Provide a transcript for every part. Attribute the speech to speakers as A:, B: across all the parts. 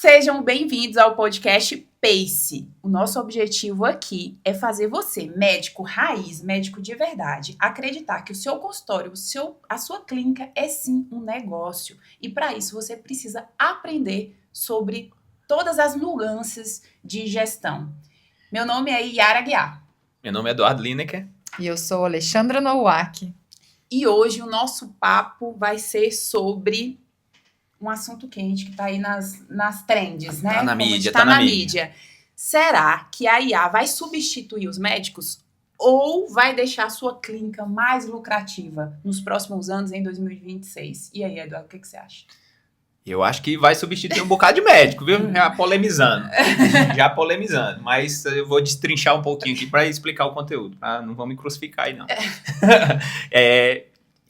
A: Sejam bem-vindos ao podcast PACE. O nosso objetivo aqui é fazer você, médico raiz, médico de verdade, acreditar que o seu consultório, a sua clínica é sim um negócio. E para isso você precisa aprender sobre todas as nuances de gestão. Meu nome é Yara Guiar.
B: Meu nome é Eduardo Lineker.
C: E eu sou Alexandra Nowak.
A: E hoje o nosso papo vai ser sobre um assunto quente que está aí nas trends, né?
B: Tá na mídia,
A: tá na mídia. Será que a IA vai substituir os médicos ou vai deixar a sua clínica mais lucrativa nos próximos anos, em 2026? E aí, Eduardo, o que você acha?
B: Eu acho que vai substituir um bocado de médico, viu? Já polemizando. Mas eu vou destrinchar um pouquinho aqui para explicar o conteúdo. Não vamos me crucificar aí, não.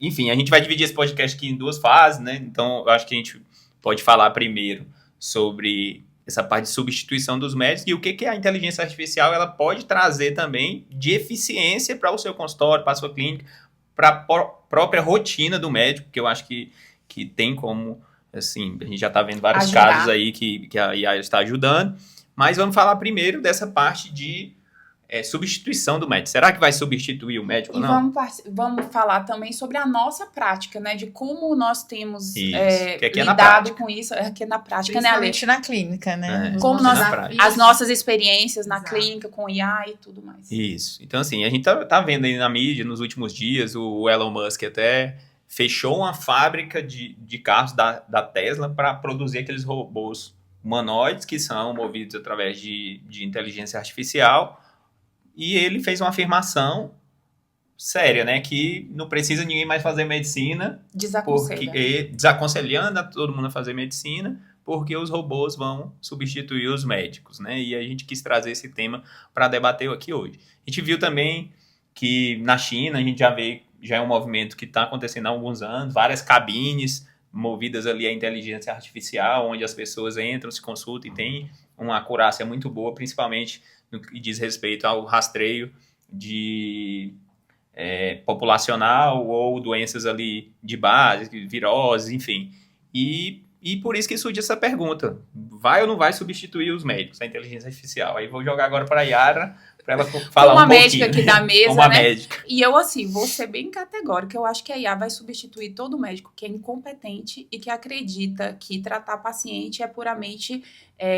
B: Enfim, a gente vai dividir esse podcast aqui em duas fases, né? Então, eu acho que a gente pode falar primeiro sobre essa parte de substituição dos médicos e o que a inteligência artificial ela pode trazer também de eficiência para o seu consultório, para a sua clínica, para a própria rotina do médico, que eu acho que tem como, assim, a gente já está vendo vários casos aí que a IA está ajudando, mas vamos falar primeiro dessa parte de substituição do médico. Será que vai substituir o médico ou não?
A: Vamos falar também sobre a nossa prática, né? De como nós temos
B: lidado
A: com isso aqui na prática,
C: principalmente na clínica, né?
A: Como as nossas experiências na clínica com IA e tudo mais.
B: Isso. Então, assim, a gente tá vendo aí na mídia nos últimos dias, o Elon Musk até fechou uma fábrica de carros da Tesla para produzir aqueles robôs humanoides que são movidos através de inteligência artificial. E ele fez uma afirmação séria, né? Que não precisa ninguém mais fazer medicina. Desaconselhando a todo mundo a fazer medicina, porque os robôs vão substituir os médicos, né? E a gente quis trazer esse tema para debater aqui hoje. A gente viu também que na China, a gente já é um movimento que está acontecendo há alguns anos, várias cabines movidas ali à inteligência artificial, onde as pessoas entram, se consultam e tem uma acurácia muito boa, principalmente no que diz respeito ao rastreio de populacional ou doenças ali de base, viroses, enfim. E por isso que surge essa pergunta, vai ou não vai substituir os médicos, a inteligência artificial? Aí vou jogar agora para a Yara, para ela falar
A: uma médica aqui da mesa,
B: uma
A: né?
B: Médica.
A: E eu, assim, vou ser bem categórica, eu acho que a IA vai substituir todo médico que é incompetente e que acredita que tratar paciente é puramente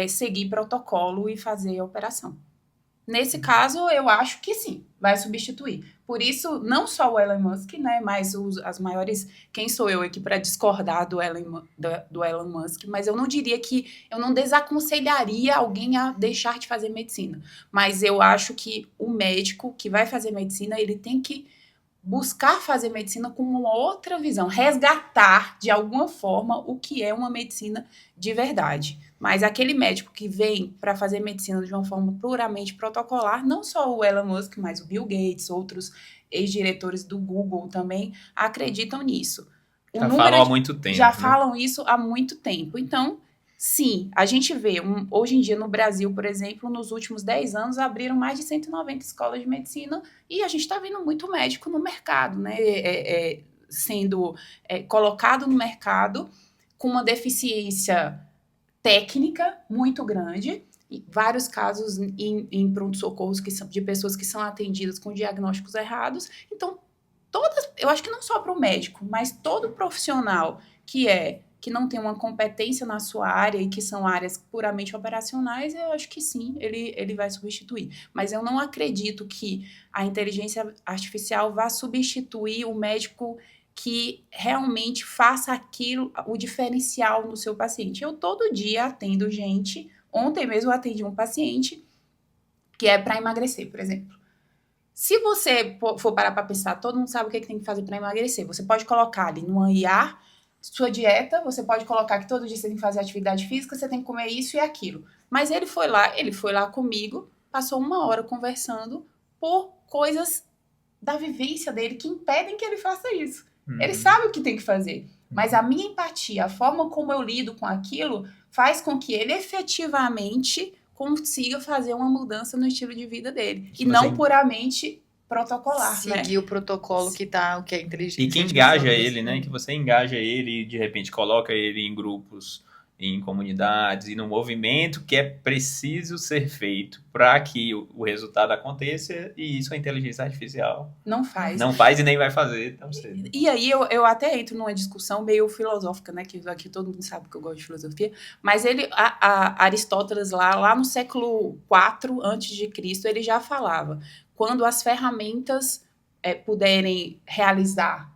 A: seguir protocolo e fazer a operação. Nesse caso, eu acho que sim, vai substituir. Por isso, não só o Elon Musk, né, mas as maiores... Quem sou eu aqui para discordar do Elon Musk? Mas eu não diria eu não desaconselharia alguém a deixar de fazer medicina. Mas eu acho que o médico que vai fazer medicina, ele tem que buscar fazer medicina com uma outra visão, resgatar, de alguma forma, o que é uma medicina de verdade. Mas aquele médico que vem para fazer medicina de uma forma puramente protocolar, não só o Elon Musk, mas o Bill Gates, outros ex-diretores do Google também acreditam nisso. Falam isso há muito tempo. Então, sim, a gente vê, hoje em dia no Brasil, por exemplo, nos últimos 10 anos, abriram mais de 190 escolas de medicina e a gente está vendo muito médico no mercado, né? Sendo colocado no mercado com uma deficiência técnica muito grande, e vários casos em pronto-socorros de pessoas que são atendidas com diagnósticos errados. Então, eu acho que não só para o médico, mas todo profissional que não tem uma competência na sua área e que são áreas puramente operacionais, eu acho que sim, ele vai substituir. Mas eu não acredito que a inteligência artificial vá substituir o médico que realmente faça o diferencial no seu paciente. Eu todo dia atendo gente, ontem mesmo eu atendi um paciente que é para emagrecer, por exemplo. Se você for parar para pensar, todo mundo sabe o que tem que fazer para emagrecer. Você pode colocar ali no IA sua dieta, você pode colocar que todo dia você tem que fazer atividade física, você tem que comer isso e aquilo. Mas ele foi lá comigo, passou 1 hora conversando por coisas da vivência dele que impedem que ele faça isso. Ele sabe o que tem que fazer. Mas a minha empatia, a forma como eu lido com aquilo, faz com que ele efetivamente consiga fazer uma mudança no estilo de vida dele. E não puramente protocolar,
C: seguir o protocolo o que é inteligente.
B: E que engaja ele, né? Que você engaja ele e de repente coloca ele em grupos em comunidades e no movimento que é preciso ser feito para que o resultado aconteça, e isso a inteligência artificial
A: Não faz.
B: não faz e nem vai fazer tão cedo.
A: E aí eu até entro numa discussão meio filosófica, né? Que aqui todo mundo sabe que eu gosto de filosofia. Mas Aristóteles, lá no século IV a.C., ele já falava: quando as ferramentas puderem realizar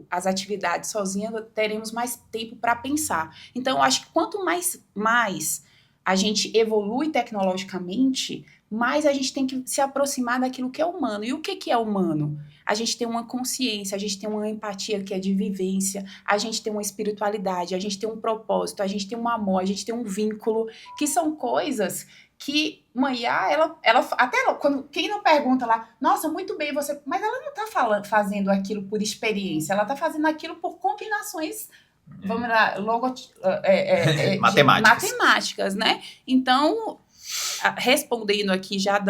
A: as atividades sozinhas, teremos mais tempo para pensar. Então, eu acho que quanto mais a gente evolui tecnologicamente, mais a gente tem que se aproximar daquilo que é humano. E o que é humano? A gente tem uma consciência, a gente tem uma empatia que é de vivência, a gente tem uma espiritualidade, a gente tem um propósito, a gente tem um amor, a gente tem um vínculo, que são coisas que uma IA, quando quem não pergunta lá, nossa, muito bem, você, mas ela não está fazendo aquilo por experiência, ela está fazendo aquilo por combinações, vamos lá, matemáticas, né? Então, respondendo aqui, já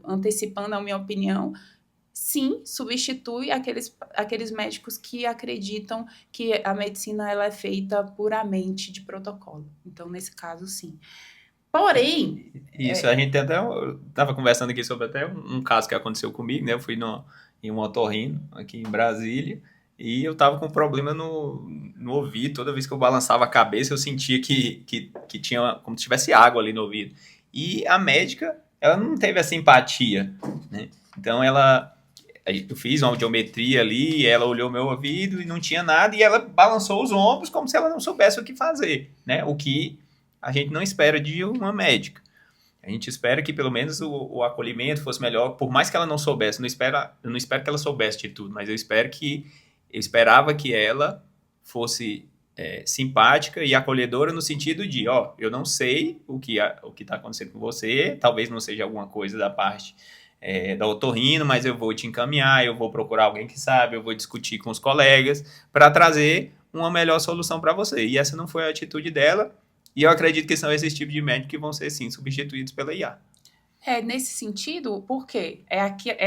A: antecipando a minha opinião, sim, substitui aqueles médicos que acreditam que a medicina ela é feita puramente de protocolo. Então, nesse caso, sim. Porém...
B: Isso, a gente até... Eu estava conversando aqui sobre até um caso que aconteceu comigo, né? Eu fui em um otorrino aqui em Brasília e eu estava com um problema no ouvido. Toda vez que eu balançava a cabeça, eu sentia que tinha como se tivesse água ali no ouvido. E a médica, ela não teve essa empatia, né? Então, eu fiz uma audiometria ali, ela olhou meu ouvido e não tinha nada, e ela balançou os ombros como se ela não soubesse o que fazer, né? O que a gente não espera de uma médica. A gente espera que pelo menos o acolhimento fosse melhor, por mais que ela não soubesse. Eu não espero que ela soubesse de tudo, mas eu esperava que ela fosse simpática e acolhedora no sentido de, eu não sei o que está acontecendo com você, talvez não seja alguma coisa da parte da otorrino, mas eu vou te encaminhar, eu vou procurar alguém que sabe, eu vou discutir com os colegas para trazer uma melhor solução para você. E essa não foi a atitude dela, e eu acredito que são esses tipos de médicos que vão ser, sim, substituídos pela IA.
A: Nesse sentido, por quê?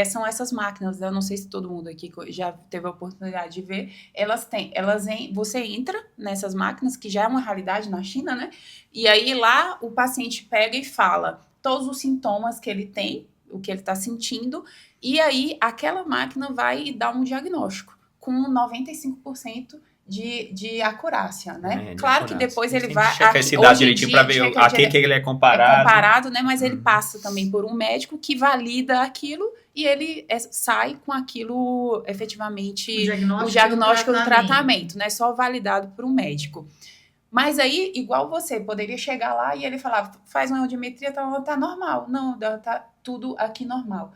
A: São essas máquinas, eu não sei se todo mundo aqui já teve a oportunidade de ver, você entra nessas máquinas, que já é uma realidade na China, né? E aí lá o paciente pega e fala todos os sintomas que ele tem, o que ele está sentindo, e aí aquela máquina vai dar um diagnóstico com 95% de acurácia, né? Claro que depois ele vai...
B: Checa esse dado direitinho para ver a que ele é comparado.
A: É comparado, né? Mas ele passa também por um médico que valida aquilo e ele sai com aquilo efetivamente... O diagnóstico do tratamento, né? Só validado por um médico. Mas aí, igual você, poderia chegar lá e ele falava, faz uma audiometria, tá normal. Não, tá tudo aqui normal.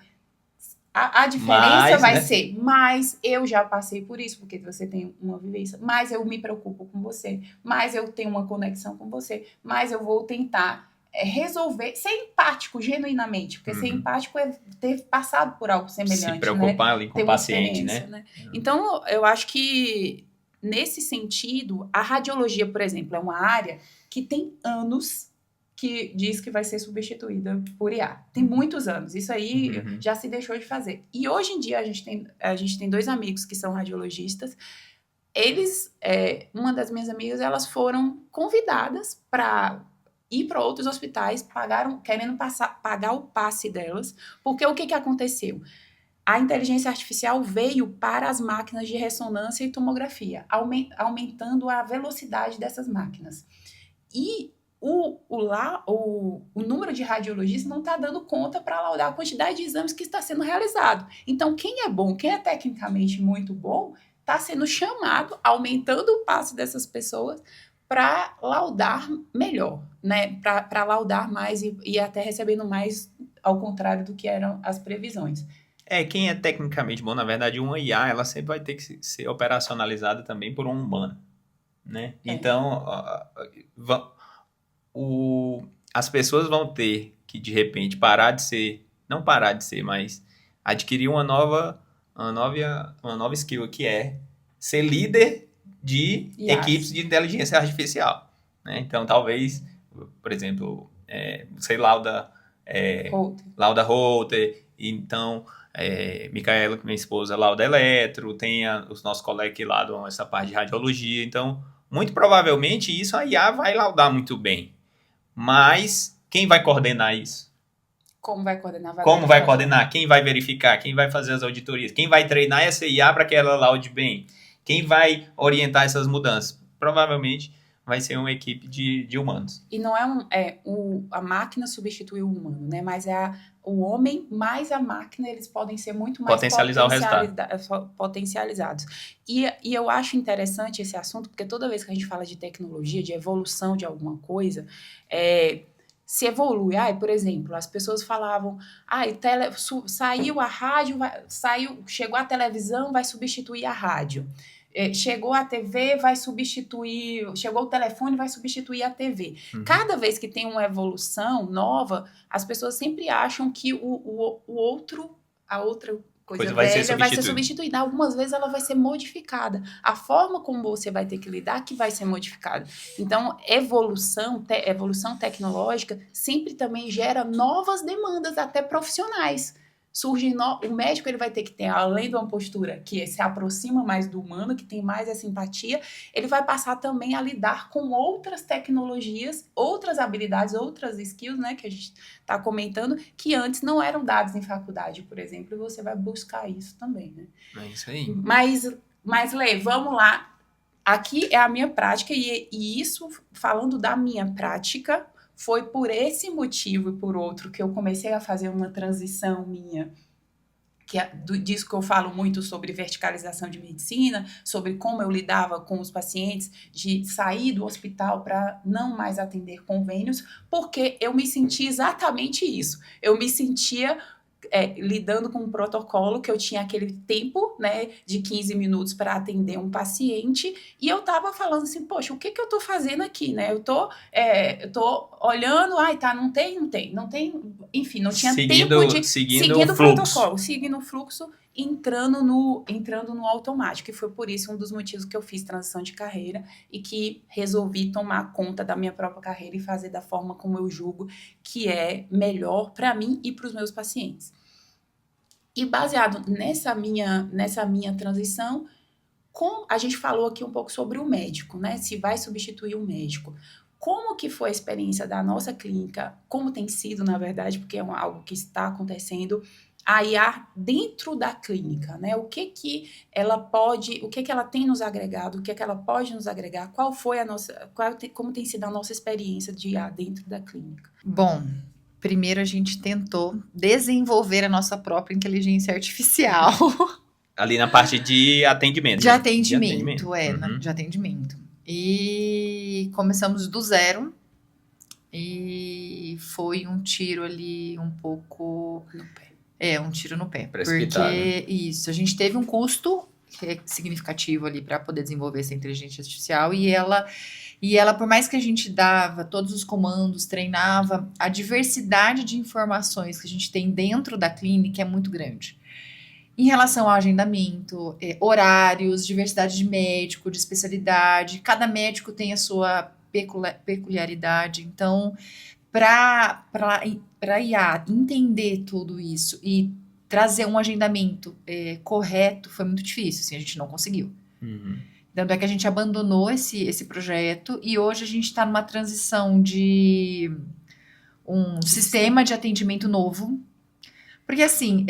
A: A diferença vai ser, mas eu já passei por isso, porque você tem uma vivência, mas eu me preocupo com você, mas eu tenho uma conexão com você, mas eu vou tentar resolver, ser empático genuinamente, porque ser empático é ter passado por algo semelhante,
B: se preocupar ali com o paciente, né?
A: Então, eu acho que nesse sentido, a radiologia, por exemplo, é uma área que tem anos que diz que vai ser substituída por IA. Tem muitos anos. Isso aí já se deixou de fazer. E hoje em dia a gente tem 2 amigos que são radiologistas. Eles, uma das minhas amigas, elas foram convidadas para ir para outros hospitais, querendo pagar o passe delas, porque o que aconteceu? A inteligência artificial veio para as máquinas de ressonância e tomografia, aumentando a velocidade dessas máquinas. E o número de radiologistas não está dando conta para laudar a quantidade de exames que está sendo realizado. Então, quem é bom, quem é tecnicamente muito bom, está sendo chamado, aumentando o passe dessas pessoas para laudar melhor, né? Para laudar mais e até recebendo mais, ao contrário do que eram as previsões.
B: Quem é tecnicamente bom, na verdade, uma IA, ela sempre vai ter que ser operacionalizada também por um humano, né? Então, as pessoas vão ter que, de repente, mas adquirir uma nova skill, que é ser líder de equipes de inteligência artificial, né? Então, talvez, por exemplo, sei Lauda Holter, então, Micaela, minha esposa, Lauda Eletro, tem os nossos colegas que lá dão essa parte de radiologia. Então, Muito provavelmente isso a IA vai laudar muito bem. Mas quem vai coordenar isso?
A: Como vai coordenar?
B: Como vai coordenar? Quem vai verificar? Quem vai fazer as auditorias? Quem vai treinar essa IA para que ela laude bem? Quem vai orientar essas mudanças? Provavelmente vai ser uma equipe de humanos.
A: E não a máquina substitui o humano, né? Mas o homem mais a máquina, eles podem ser muito mais
B: Potencializar o resultado.
A: potencializados. E eu acho interessante esse assunto, porque toda vez que a gente fala de tecnologia, de evolução de alguma coisa, se evolui. Por exemplo, as pessoas falavam, saiu a rádio, chegou a televisão, vai substituir a rádio. Chegou a TV, chegou o telefone, vai substituir a TV. Cada vez que tem uma evolução nova, as pessoas sempre acham que a outra coisa velha vai ser substituída. Algumas vezes ela vai ser modificada. A forma como você vai ter que lidar que vai ser modificada. Então, evolução tecnológica sempre também gera novas demandas, até profissionais. O médico ele vai ter que ter, além de uma postura que se aproxima mais do humano, que tem mais essa empatia, ele vai passar também a lidar com outras tecnologias, outras habilidades, outras skills, né, que a gente está comentando, que antes não eram dados em faculdade, por exemplo, e você vai buscar isso também, né?
B: É isso aí.
A: Mas Lê, vamos lá. Aqui é a minha prática, e isso, falando da minha prática, foi por esse motivo e por outro que eu comecei a fazer uma transição minha, disso que eu falo muito sobre verticalização de medicina, sobre como eu lidava com os pacientes, de sair do hospital para não mais atender convênios, porque eu me senti exatamente isso. Eu me sentia lidando com um protocolo que eu tinha aquele tempo, né, de 15 minutos para atender um paciente, e eu tava falando assim, poxa, o que eu tô fazendo aqui, né? Eu tô olhando, não tem, enfim, não tinha tempo de seguindo o protocolo, seguindo o fluxo, entrando no automático, e foi por isso um dos motivos que eu fiz transição de carreira e que resolvi tomar conta da minha própria carreira e fazer da forma como eu julgo que é melhor para mim e para os meus pacientes. E baseado nessa minha transição, a gente falou aqui um pouco sobre o médico, né? Se vai substituir o médico. Como que foi a experiência da nossa clínica? Como tem sido, na verdade, porque é algo que está acontecendo, a IA dentro da clínica, né? O que ela tem nos agregado, o que ela pode nos agregar, como tem sido a nossa experiência de IA dentro da clínica?
C: Bom, primeiro a gente tentou desenvolver a nossa própria inteligência artificial.
B: Ali na parte de atendimento.
C: De atendimento. De atendimento. E começamos do zero. E foi um tiro ali um pouco...
A: No pé.
C: Um tiro no pé.
B: Precipitado.
C: Porque, isso, a gente teve um custo significativo ali para poder desenvolver essa inteligência artificial e ela, por mais que a gente dava todos os comandos, treinava, a diversidade de informações que a gente tem dentro da clínica é muito grande. Em relação ao agendamento, horários, diversidade de médico, de especialidade, cada médico tem a sua peculiaridade. Então, para IA entender tudo isso e trazer um agendamento correto foi muito difícil, assim, a gente não conseguiu. Tanto é que a gente abandonou esse projeto e hoje a gente está numa transição de um sistema de atendimento novo. Porque assim,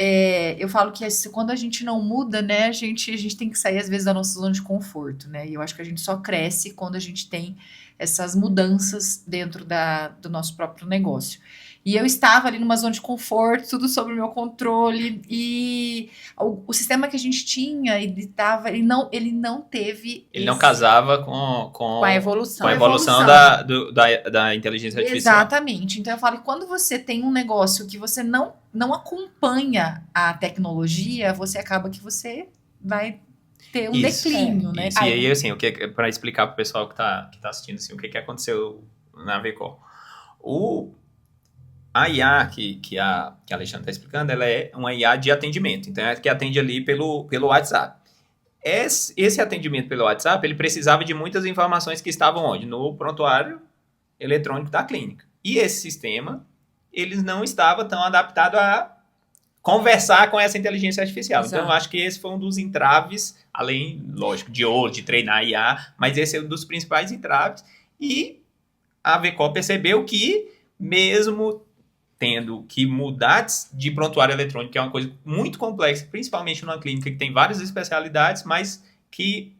C: eu falo que quando a gente não muda, né, a gente tem que sair às vezes da nossa zona de conforto, né? E eu acho que a gente só cresce quando a gente tem essas mudanças dentro do nosso próprio negócio. E eu estava ali numa zona de conforto, tudo sob o meu controle, e o sistema que a gente tinha, ele não teve...
B: Ele não casava com
A: a evolução.
B: Com a evolução da inteligência artificial.
C: Exatamente. Então eu falo que quando você tem um negócio que você não acompanha a tecnologia, você acaba que você vai ter um declínio, né?
B: Isso. E aí, assim, para explicar para o pessoal que tá assistindo, assim, o que aconteceu na Vecor. A IA que a Alexandre está explicando, ela é uma IA de atendimento. Então, é que atende ali pelo WhatsApp. Esse atendimento pelo WhatsApp, ele precisava de muitas informações que estavam onde? No prontuário eletrônico da clínica. E esse sistema, ele não estava tão adaptado a conversar com essa inteligência artificial.
A: Exato.
B: Então, eu acho que esse foi um dos entraves, além, lógico, de treinar IA, mas esse é um dos principais entraves. E a VCO percebeu que, mesmo tendo que mudar de prontuário eletrônico, que é uma coisa muito complexa, principalmente numa clínica que tem várias especialidades, mas que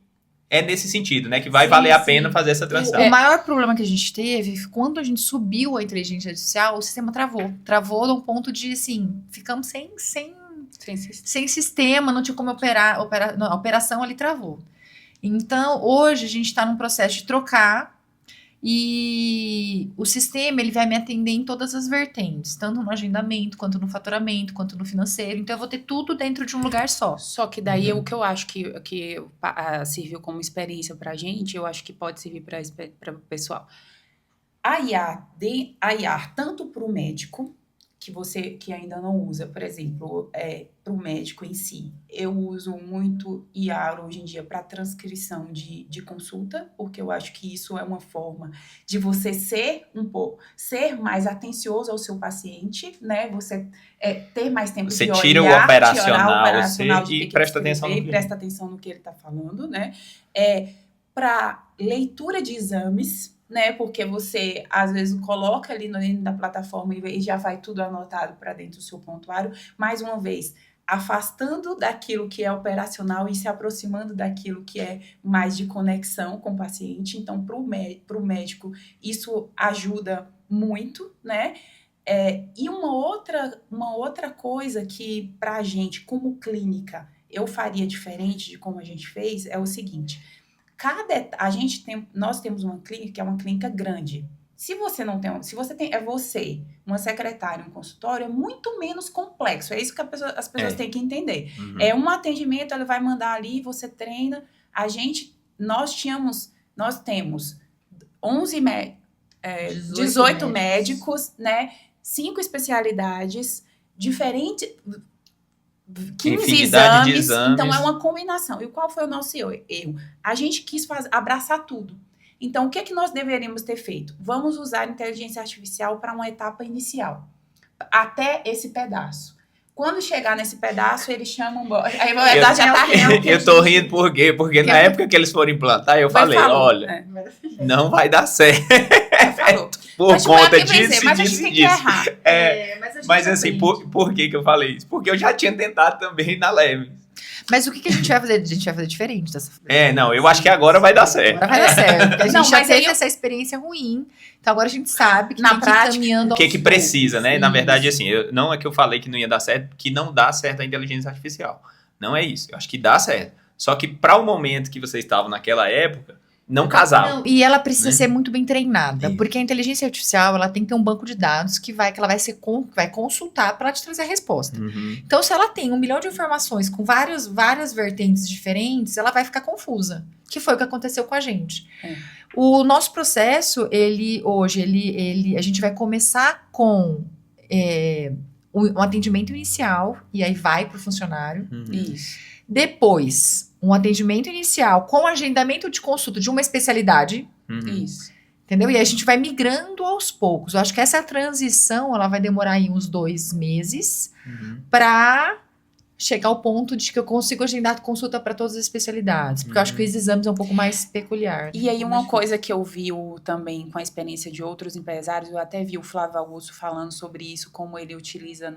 B: é nesse sentido, né? Que vai
C: Sim,
B: valer a
C: sim.
B: pena fazer essa transição.
C: O maior problema que a gente teve, quando a gente subiu a inteligência artificial, o sistema travou. Travou num ponto de, assim, ficamos sem sistema, não tinha como operar, a operação ali travou. Então, hoje a gente está num processo de trocar e o sistema ele vai me atender em todas as vertentes, tanto no agendamento, quanto no faturamento, quanto no financeiro. Então, eu vou ter tudo dentro de um lugar só.
A: Só que daí o que eu acho que serviu como experiência pra gente, eu acho que pode servir para o pessoal. A IA tanto para o médico, que ainda não usa, por exemplo, para o médico em si. Eu uso muito IA hoje em dia para transcrição de consulta, porque eu acho que isso é uma forma de você ser mais atencioso ao seu paciente, né? Você ter mais tempo
B: Você
A: de olhar,
B: tira o operacional
A: de
B: e presta atenção no cliente.
A: presta atenção no que ele está falando, né? Para leitura de exames, né? Porque você, às vezes, coloca ali dentro da plataforma e já vai tudo anotado para dentro do seu prontuário. Mais uma vez, afastando daquilo que é operacional e se aproximando daquilo que é mais de conexão com o paciente. Então, para o médico, isso ajuda muito, né? E uma outra coisa que, para a gente, como clínica, eu faria diferente de como a gente fez, é o seguinte... Nós temos uma clínica que é uma clínica grande. Se você não tem, se você tem, uma secretária, um consultório, é muito menos complexo. É isso que as pessoas têm que entender.
B: Uhum.
A: É um atendimento, ela vai mandar ali, você treina. Nós temos 18 médicos, né? 5 especialidades diferentes. 15 exames, então é uma combinação. E qual foi o nosso erro? A gente quis abraçar tudo. Então, o que nós deveríamos ter feito? Vamos usar a inteligência artificial para uma etapa inicial, até esse pedaço. Quando chegar nesse pedaço, eles chamam... Aí a verdade já tá rindo.
B: Eu tô rindo por quê? Porque na época que eles foram implantar, eu falei, olha, não vai dar certo. Por conta disso,
A: mas a gente tem que errar.
B: Mas assim, por que eu falei isso? Porque eu já tinha tentado também na Leve.
C: Mas o que a gente vai fazer? A gente vai fazer diferente dessa vez.
B: Não, eu acho que agora vai dar certo.
C: Agora vai dar certo. Porque a gente já teve essa experiência ruim. Então agora a gente sabe que
A: na prática,
C: caminhando
B: o que precisa, né?
C: Sim.
B: Na verdade, assim, não é que eu falei que não ia dar certo, que não dá certo a inteligência artificial. Não é isso. Eu acho que dá certo. Só que para o momento que vocês estavam naquela época, não casava.
C: E ela precisa ser muito bem treinada,
B: Isso.
C: porque a inteligência artificial ela tem que ter um banco de dados que ela vai consultar para te trazer a resposta.
B: Uhum.
C: Então, se ela tem 1 milhão de informações com várias vertentes diferentes, ela vai ficar confusa. Que foi o que aconteceu com a gente. O nosso processo, a gente vai começar com um atendimento inicial, e aí vai para o funcionário.
B: Uhum.
A: Isso.
C: Depois, um atendimento inicial com agendamento de consulta de uma especialidade.
B: Uhum.
A: Isso.
C: Entendeu? E a gente vai migrando aos poucos. Eu acho que essa transição, ela vai demorar aí uns 2 meses para chegar ao ponto de que eu consigo agendar consulta para todas as especialidades. Porque eu acho que os exames é um pouco mais peculiar.
A: E aí uma coisa que eu vi também com a experiência de outros empresários, eu até vi o Flávio Augusto falando sobre isso, como ele utiliza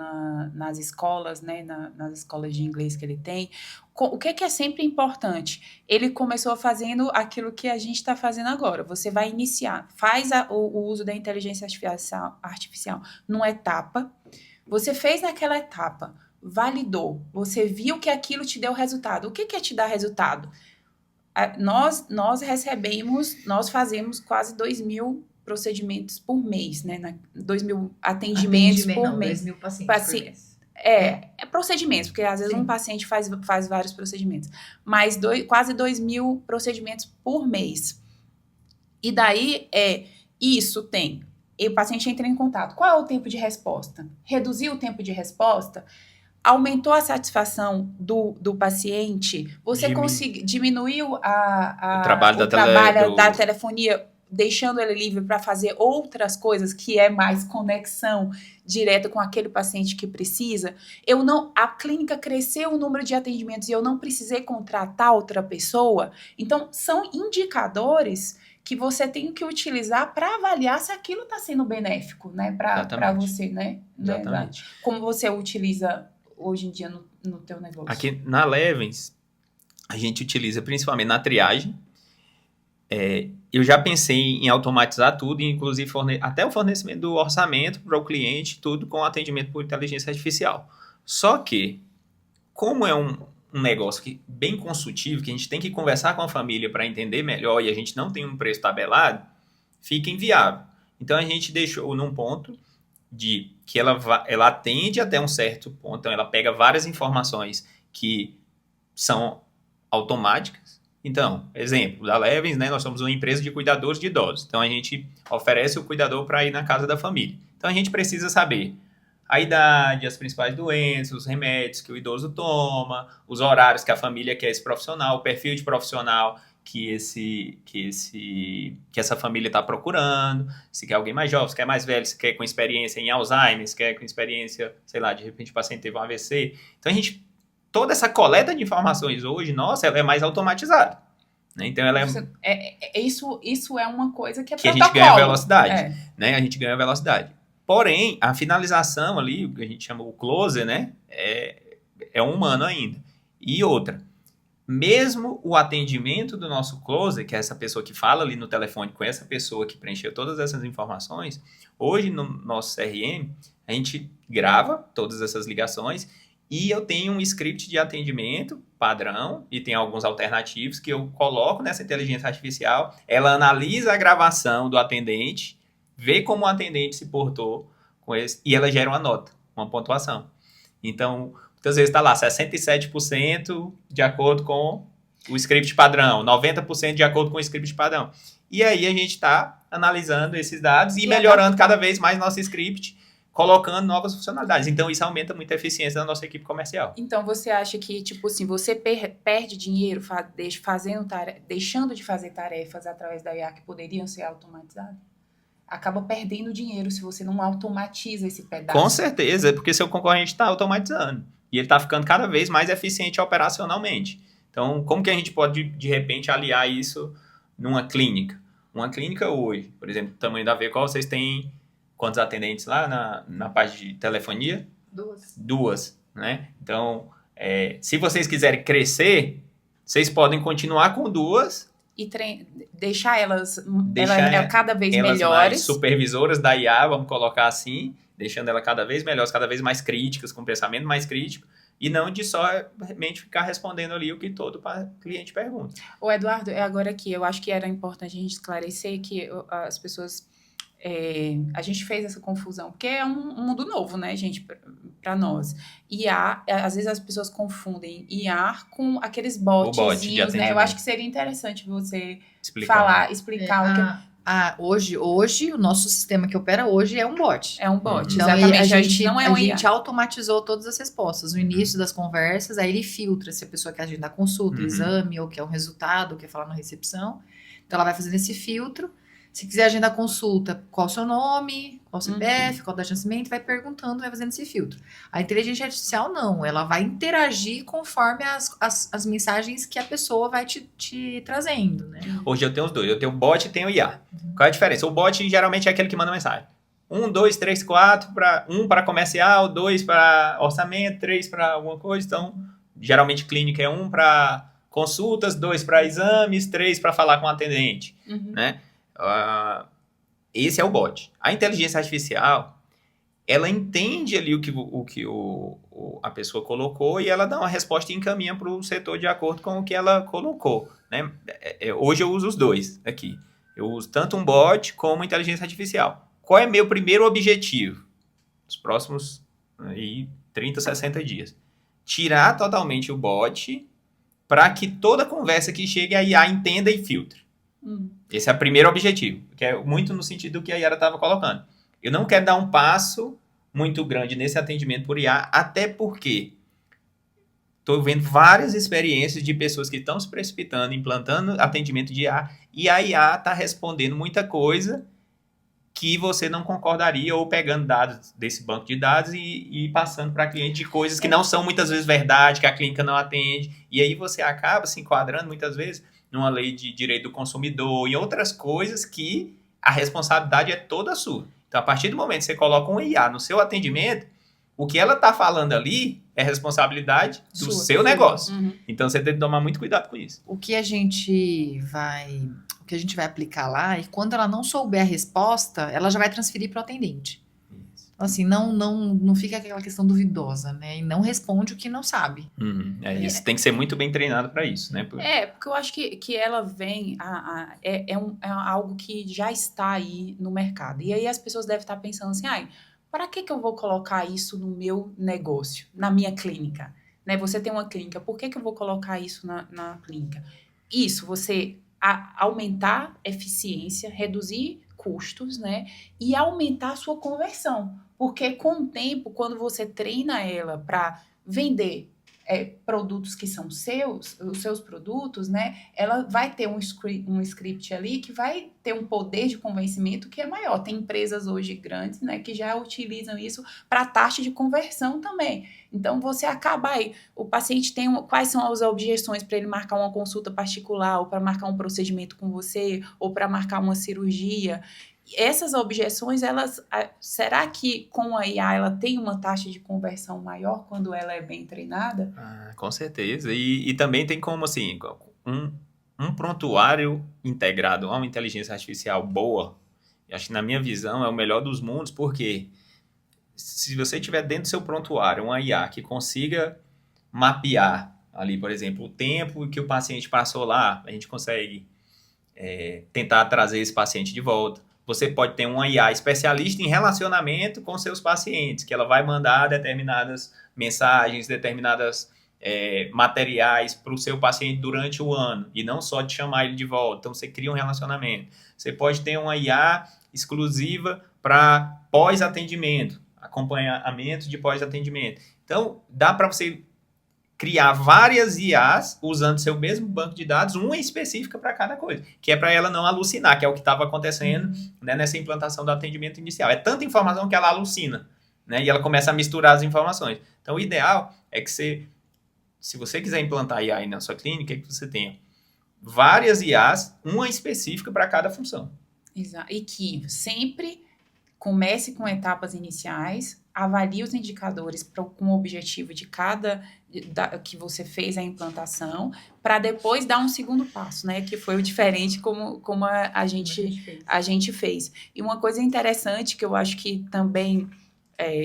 A: nas escolas, né, nas escolas de inglês que ele tem. O que é sempre importante? Ele começou fazendo aquilo que a gente está fazendo agora. Você vai iniciar, faz o uso da inteligência artificial numa etapa. Você fez naquela etapa, validou, você viu que aquilo te deu resultado. O que é te dar resultado? Nós fazemos quase 2.000 procedimentos por mês, né? 2.000 atendimentos por mês.
C: 2.000 pacientes por mês.
A: Procedimentos, porque às vezes um paciente faz vários procedimentos, mas quase 2.000 procedimentos por mês. E daí, o paciente entra em contato. Qual é o tempo de resposta? Reduziu o tempo de resposta? Aumentou a satisfação do paciente? Você diminuiu o trabalho da telefonia? deixando ele livre para fazer outras coisas, que é mais conexão direta com aquele paciente que precisa, a clínica cresceu o número de atendimentos e eu não precisei contratar outra pessoa. Então, são indicadores que você tem que utilizar para avaliar se aquilo está sendo benéfico, né, para você, né?
B: Exatamente.
A: Como você utiliza hoje em dia no teu negócio?
B: Aqui na Levens, a gente utiliza principalmente na triagem. Eu já pensei em automatizar tudo, inclusive até o fornecimento do orçamento para o cliente, tudo com atendimento por inteligência artificial. Só que, como é um negócio bem consultivo, que a gente tem que conversar com a família para entender melhor e a gente não tem um preço tabelado, fica inviável. Então, a gente deixou num ponto de que ela atende até um certo ponto, então ela pega várias informações que são automáticas. Então, exemplo, da Levens, né, nós somos uma empresa de cuidadores de idosos. Então, a gente oferece o cuidador para ir na casa da família. Então, a gente precisa saber a idade, as principais doenças, os remédios que o idoso toma, os horários que a família quer esse profissional, o perfil de profissional que essa família está procurando, se quer alguém mais jovem, se quer mais velho, se quer com experiência em Alzheimer, se quer com experiência, sei lá, de repente o paciente teve um AVC. Então, toda essa coleta de informações hoje, nossa, ela é mais automatizada. Né? Então, ela
A: Isso é uma coisa que é
B: que a gente ganha velocidade. Né? A gente ganha velocidade. Porém, a finalização ali, o que a gente chama o closer, né? É um humano ainda. E outra, mesmo o atendimento do nosso closer, que é essa pessoa que fala ali no telefone com essa pessoa que preencheu todas essas informações, hoje no nosso CRM, a gente grava todas essas ligações e eu tenho um script de atendimento padrão e tem alguns alternativos que eu coloco nessa inteligência artificial. Ela analisa a gravação do atendente, vê como o atendente se portou com esse e ela gera uma nota, uma pontuação. Então, muitas vezes está lá 67% de acordo com o script padrão, 90% de acordo com o script padrão. E aí a gente está analisando esses dados e melhorando cada vez mais nosso script, colocando novas funcionalidades. Então, isso aumenta muito a eficiência da nossa equipe comercial.
A: Então, você acha que, tipo assim, você perde dinheiro deixando de fazer tarefas através da IA que poderiam ser automatizadas? Acaba perdendo dinheiro se você não automatiza esse pedaço.
B: Com certeza, porque seu concorrente está automatizando. E ele está ficando cada vez mais eficiente operacionalmente. Então, como que a gente pode, de repente, aliar isso numa clínica? Uma clínica hoje, por exemplo, o tamanho da V, qual vocês têm quantos atendentes lá na parte de telefonia? 2, né? Então, se vocês quiserem crescer, vocês podem continuar com 2
A: e deixar elas cada vez
B: elas
A: melhores.
B: Mais supervisoras da IA, vamos colocar assim, deixando ela cada vez melhores, cada vez mais críticas, com pensamento mais crítico, e não de somente ficar respondendo ali o que todo cliente pergunta.
A: Ô Eduardo, agora aqui, eu acho que era importante a gente esclarecer que as pessoas... a gente fez essa confusão, porque é um mundo novo, né, gente, para nós. IA, às vezes as pessoas confundem IA com aqueles botzinhos, né? Eu acho que seria interessante você explicar o que...
C: Hoje, o nosso sistema que opera hoje é um bot.
A: É um bot,
C: então,
A: exatamente.
C: A gente automatizou todas as respostas. No início das conversas, aí ele filtra se a pessoa quer agendar consulta, exame, ou quer um resultado, ou quer falar na recepção. Então, ela vai fazendo esse filtro. Se quiser agendar consulta, qual o seu nome, qual o CPF, qual o data de nascimento, vai perguntando, vai fazendo esse filtro. A inteligência artificial não, ela vai interagir conforme as mensagens que a pessoa vai te trazendo, né?
B: Hoje eu tenho os dois, eu tenho o bot e tenho o IA. Qual é a diferença? O bot geralmente é aquele que manda mensagem. 1, 2, 3, 4, 1 para comercial, 2 para orçamento, 3 para alguma coisa. Então, geralmente clínica é 1 para consultas, 2 para exames, 3 para falar com o atendente, né? Esse é o bot. A inteligência artificial, ela entende ali o que a pessoa colocou e ela dá uma resposta e encaminha para o setor de acordo com o que ela colocou, né? Hoje eu uso os dois aqui. Eu uso tanto um bot como inteligência artificial. Qual é meu primeiro objetivo? Nos próximos 30, 60 dias. Tirar totalmente o bot para que toda conversa que chegue a IA entenda e filtre. Esse é o primeiro objetivo, que é muito no sentido do que a Yara estava colocando. Eu não quero dar um passo muito grande nesse atendimento por IA, até porque estou vendo várias experiências de pessoas que estão se precipitando, implantando atendimento de IA, e a IA está respondendo muita coisa que você não concordaria, ou pegando dados desse banco de dados e passando para cliente de coisas que não são muitas vezes verdade, que a clínica não atende, e aí você acaba se enquadrando muitas vezes numa lei de direito do consumidor e outras coisas que a responsabilidade é toda sua. Então, a partir do momento que você coloca um IA no seu atendimento, o que ela está falando ali é responsabilidade do seu negócio.
A: Uhum.
B: Então, você tem que tomar muito cuidado com isso.
C: O que a gente vai aplicar lá, e quando ela não souber a resposta, ela já vai transferir para o atendente. Então, assim, não fica aquela questão duvidosa, né? E não responde o que não sabe.
B: Isso tem que ser muito bem treinado para isso, né?
A: Porque eu acho que ela vem, é algo que já está aí no mercado. E aí as pessoas devem estar pensando assim, para que eu vou colocar isso no meu negócio, na minha clínica? Né? Você tem uma clínica, por que eu vou colocar isso na clínica? Isso, você aumentar eficiência, reduzir custos, né? E aumentar a sua conversão. Porque com o tempo, quando você treina ela para vender produtos que são os seus produtos, né? Ela vai ter um script ali que vai ter um poder de convencimento que é maior. Tem empresas hoje grandes, né, que já utilizam isso para taxa de conversão também. Então, você acaba aí, o paciente tem quais são as objeções para ele marcar uma consulta particular, ou para marcar um procedimento com você, ou para marcar uma cirurgia. Essas objeções, será que com a IA ela tem uma taxa de conversão maior quando ela é bem treinada?
B: Com certeza. E também tem como, assim, um prontuário integrado a uma inteligência artificial boa, acho que na minha visão é o melhor dos mundos, porque se você tiver dentro do seu prontuário uma IA que consiga mapear ali, por exemplo, o tempo que o paciente passou lá, a gente consegue tentar trazer esse paciente de volta. Você pode ter uma IA especialista em relacionamento com seus pacientes, que ela vai mandar determinadas mensagens, determinadas materiais para o seu paciente durante o ano, e não só de chamar ele de volta. Então, você cria um relacionamento. Você pode ter uma IA exclusiva para pós-atendimento, acompanhamento de pós-atendimento. Então, dá para você criar várias IAs usando seu mesmo banco de dados, uma específica para cada coisa, que é para ela não alucinar, que é o que estava acontecendo, né, nessa implantação do atendimento inicial. É tanta informação que ela alucina, né, e ela começa a misturar as informações. Então, o ideal é que se você quiser implantar IA aí na sua clínica, é que você tenha várias IAs, uma específica para cada função.
A: Exato. E que sempre comece com etapas iniciais, avalie os indicadores com o objetivo de que você fez a implantação, para depois dar um segundo passo, né? Que foi o diferente como a gente fez. E uma coisa interessante que eu acho que também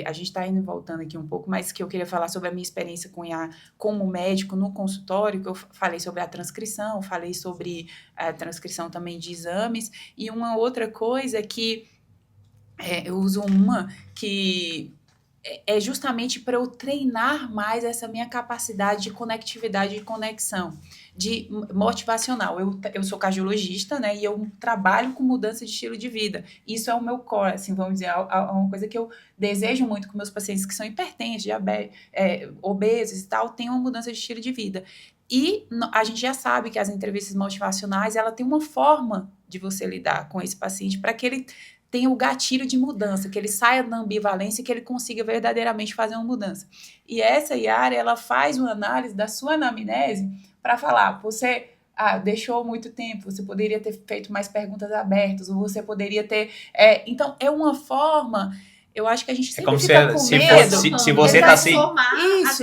A: a gente está indo e voltando aqui um pouco, mas que eu queria falar sobre a minha experiência com IA como médico no consultório, que eu falei sobre a transcrição, falei sobre a transcrição também de exames, e uma outra coisa que eu uso uma que é justamente para eu treinar mais essa minha capacidade de conectividade, de conexão, de motivacional. Eu sou cardiologista, né, e eu trabalho com mudança de estilo de vida. Isso é o meu core, assim, vamos dizer, é uma coisa que eu desejo muito com meus pacientes que são hipertensos, obesos e tal, tenham uma mudança de estilo de vida. E a gente já sabe que as entrevistas motivacionais, ela tem uma forma de você lidar com esse paciente para que ele tenha o gatilho de mudança, que ele saia da ambivalência e que ele consiga verdadeiramente fazer uma mudança. E essa Yara, ela faz uma análise da sua anamnese para falar, você deixou muito tempo, você poderia ter feito mais perguntas abertas, ou você poderia ter... então, é uma forma... Eu acho que a gente sempre fica com medo.
B: Se você tá assim...
A: Isso,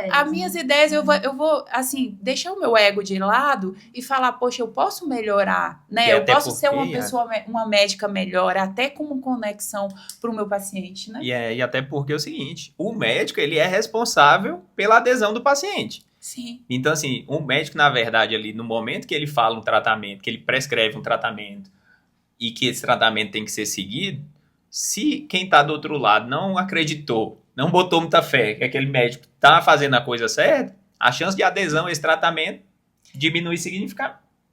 A: as minhas ideias, eu vou, assim, deixar o meu ego de lado e falar, poxa, eu posso melhorar, né? Eu posso ser uma pessoa, uma médica melhor, até como conexão para o meu paciente, né?
B: E até porque é o seguinte, o médico, ele é responsável pela adesão do paciente.
A: Sim.
B: Então, assim, o médico, na verdade, ali, no momento que ele fala um tratamento, que ele prescreve um tratamento e que esse tratamento tem que ser seguido, se quem está do outro lado não acreditou, não botou muita fé que aquele médico está fazendo a coisa certa, a chance de adesão a esse tratamento diminui